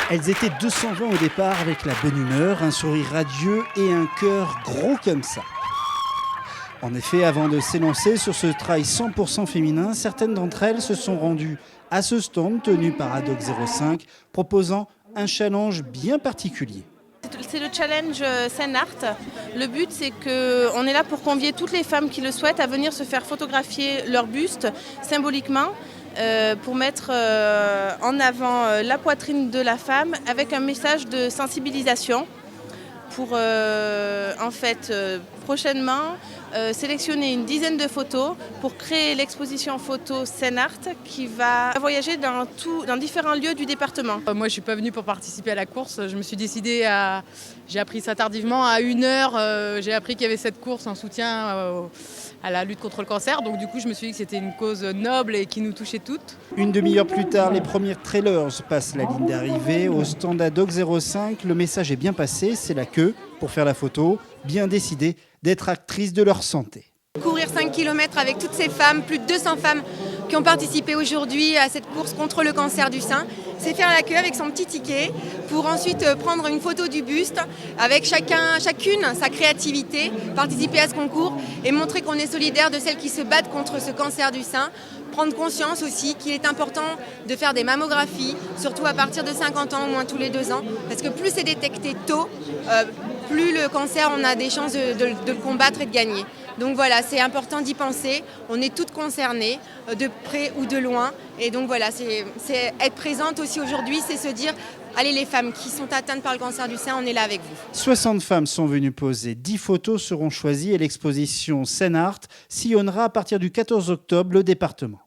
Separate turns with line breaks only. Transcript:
Elles étaient 220 au départ avec la bonne humeur, un sourire radieux et un cœur gros comme ça. En effet, avant de s'élancer sur ce trail 100% féminin, certaines d'entre elles se sont rendues à ce stand tenu par Adoc 05, proposant un challenge bien particulier.
C'est le challenge Scène Art. Le but, c'est qu'on est là pour convier toutes les femmes qui le souhaitent à venir se faire photographier leur buste symboliquement pour mettre en avant la poitrine de la femme avec un message de sensibilisation pour prochainement sélectionner une dizaine de photos pour créer l'exposition photo Scène Art qui va voyager dans différents lieux du département.
Moi je ne suis pas venue pour participer à la course, je me suis décidée j'ai appris ça tardivement, à 1h, j'ai appris qu'il y avait cette course en soutien à la lutte contre le cancer, donc du coup je me suis dit que c'était une cause noble et qui nous touchait toutes.
Une demi-heure plus tard, les premières trailers passent la ligne d'arrivée. Au stand Adoc 05, le message est bien passé, c'est la queue pour faire la photo, bien décidées d'être actrices de leur santé.
Courir 5 km avec toutes ces femmes, plus de 200 femmes qui ont participé aujourd'hui à cette course contre le cancer du sein, c'est faire la queue avec son petit ticket pour ensuite prendre une photo du buste avec chacune sa créativité, participer à ce concours et montrer qu'on est solidaire de celles qui se battent contre ce cancer du sein. Prendre conscience aussi qu'il est important de faire des mammographies, surtout à partir de 50 ans, au moins tous les 2 ans, parce que plus c'est détecté tôt, plus le cancer, on a des chances de le combattre et de gagner. Donc voilà, c'est important d'y penser, on est toutes concernées, de près ou de loin, et donc voilà, c'est être présente aussi aujourd'hui, c'est se dire, allez les femmes qui sont atteintes par le cancer du sein, on est là avec vous.
60 femmes sont venues poser, 10 photos seront choisies et l'exposition Scène Art sillonnera à partir du 14 octobre le département.